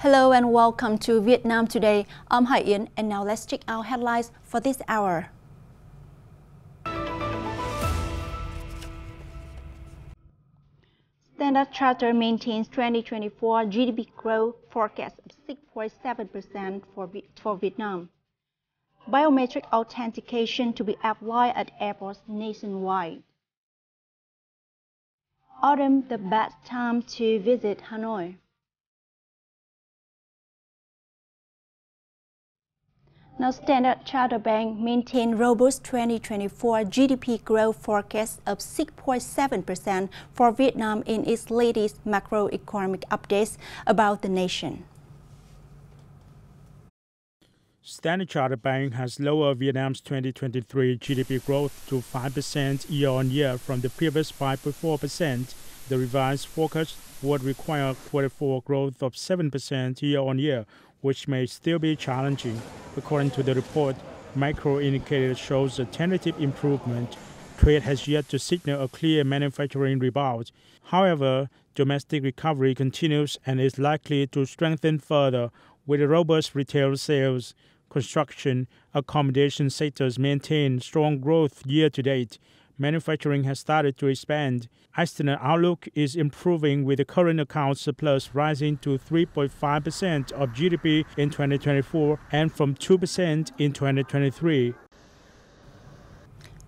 Hello and welcome to Vietnam Today. I'm Hải Yến and now let's check out headlines for this hour. Standard Chartered maintains 2024 GDP growth forecast of 6.7% for Vietnam. Biometric authentication to be applied at airports nationwide. Autumn, the best time to visit Hanoi. Now, Standard Chartered Bank maintained robust 2024 GDP growth forecast of 6.7% for Vietnam in its latest macroeconomic updates about the nation. Standard Chartered Bank has lowered Vietnam's 2023 GDP growth to 5% year-on-year from the previous 5.4%. The revised forecast would require Q4 growth of 7% year-on-year, which may still be challenging. According to the report, macro indicator shows a tentative improvement. Trade has yet to signal a clear manufacturing rebound. However, domestic recovery continues and is likely to strengthen further with robust retail sales. Construction, accommodation sectors maintain strong growth year to date. Manufacturing has started to expand. Estimate outlook is improving with the current account surplus rising to 3.5% of GDP in 2024 and from 2% in 2023.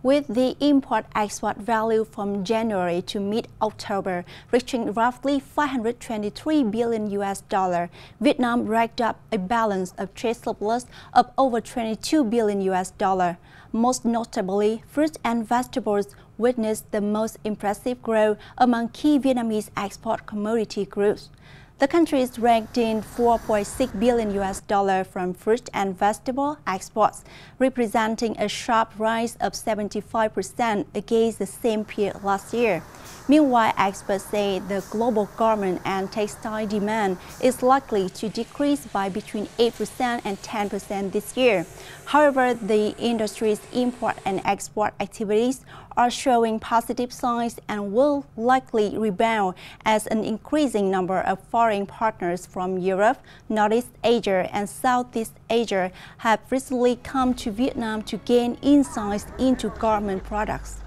With the import-export value from January to mid-October reaching roughly $523 billion, Vietnam racked up a balance of trade surplus of over $22 billion. Most notably, fruits and vegetables witnessed the most impressive growth among key Vietnamese export commodity groups. The country is ranked in $4.6 billion from fruit and vegetable exports, representing a sharp rise of 75% against the same period last year. Meanwhile, experts say the global garment and textile demand is likely to decrease by between 8% and 10% this year. However, the industry's import and export activities are showing positive signs and will likely rebound as an increasing number of foreign partners from Europe, Northeast Asia, and Southeast Asia have recently come to Vietnam to gain insights into garment products.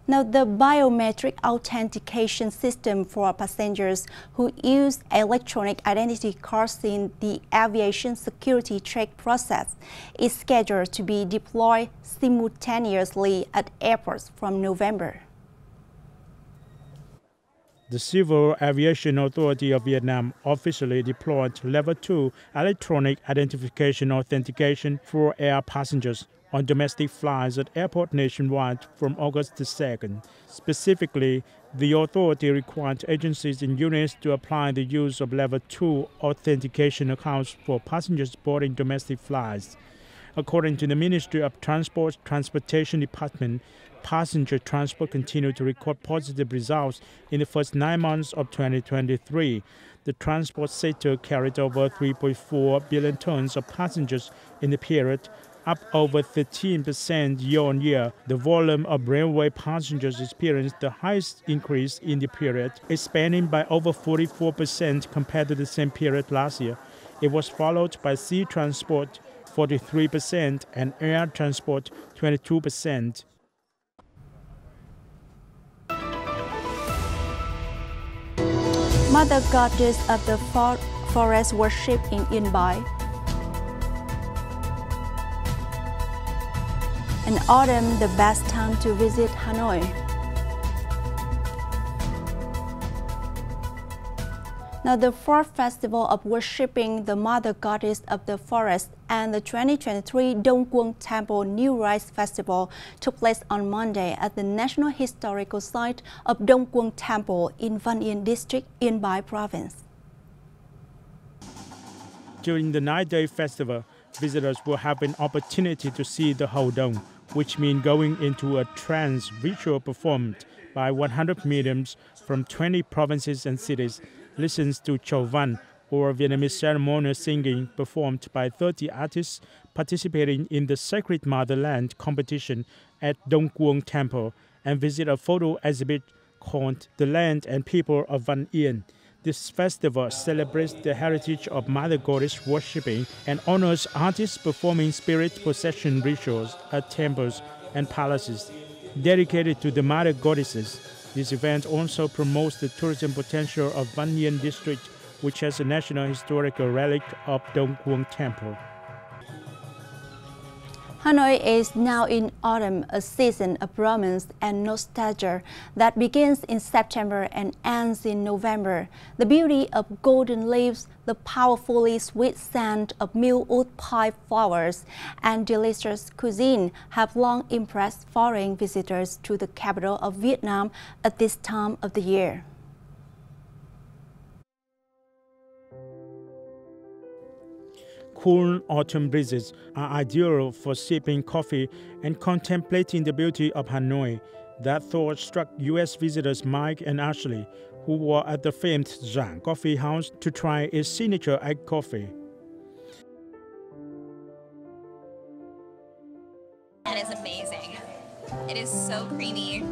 Now, the biometric authentication system for passengers who use electronic identity cards in the aviation security check process is scheduled to be deployed simultaneously at airports from November. The Civil Aviation Authority of Vietnam officially deployed Level 2 electronic identification authentication for air passengers on domestic flights at airports nationwide from August 2nd. Specifically, the authority required agencies and units to apply the use of Level 2 authentication accounts for passengers boarding domestic flights. According to the Ministry of Transportation Department, passenger transport continued to record positive results in the first 9 months of 2023. The transport sector carried over 3.4 billion tons of passengers in the period, up over 13% year-on-year. The volume of railway passengers experienced the highest increase in the period, expanding by over 44% compared to the same period last year. It was followed by sea transport, 43%, and air transport, 22%. Mother Goddess of the Forest worship in Yên Bái. In autumn, the best time to visit Hanoi. Now, the fourth festival of worshipping the Mother Goddess of the Forest and the 2023 Dong Quang Temple New Rice Festival took place on Monday at the National Historical Site of Dong Quang Temple in Văn Yên District, Yên Bái Province. During the 9-day festival, visitors will have an opportunity to see the Hầu Đồng, which means going into a trance ritual performed by 100 mediums from 20 provinces and cities, listens to Chầu Văn, or Vietnamese ceremonial singing performed by 30 artists participating in the Sacred Motherland competition at Dong Quang Temple, and visit a photo exhibit called The Land and People of Văn Yên. This festival celebrates the heritage of Mother Goddess worshipping and honors artists performing spirit possession rituals at temples and palaces dedicated to the Mother Goddesses. This event also promotes the tourism potential of Nhân district, which has a national historical relic of Dong Quang Temple. Hanoi is now in autumn, a season of romance and nostalgia that begins in September and ends in November. The beauty of golden leaves, the powerfully sweet scent of milkwood pie flowers, and delicious cuisine have long impressed foreign visitors to the capital of Vietnam at this time of the year. Cool autumn breezes are ideal for sipping coffee and contemplating the beauty of Hanoi. That thought struck U.S. visitors Mike and Ashley, who were at the famed Zhang Coffee House to try its signature egg coffee. It is amazing. It is so creamy.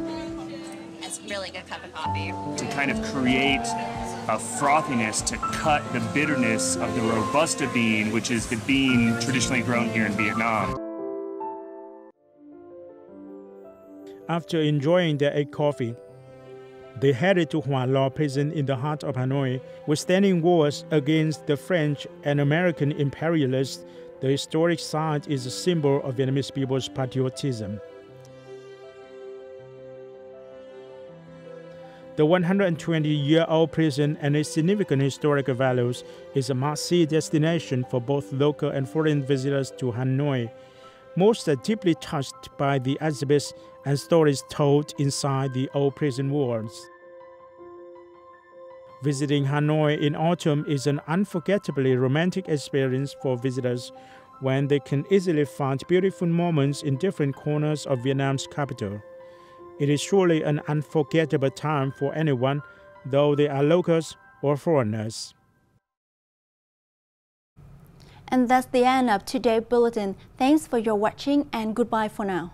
It's a really good cup of coffee. To kind of create a frothiness to cut the bitterness of the Robusta bean, which is the bean traditionally grown here in Vietnam. After enjoying their egg coffee, they headed to Hoa Lo prison in the heart of Hanoi, withstanding wars against the French and American imperialists. The historic site is a symbol of Vietnamese people's patriotism. The 120-year-old prison and its significant historical values is a must-see destination for both local and foreign visitors to Hanoi. Most are deeply touched by the exhibits and stories told inside the old prison walls. Visiting Hanoi in autumn is an unforgettably romantic experience for visitors when they can easily find beautiful moments in different corners of Vietnam's capital. It is surely an unforgettable time for anyone, though they are locals or foreigners. And that's the end of today's bulletin. Thanks for your watching and goodbye for now.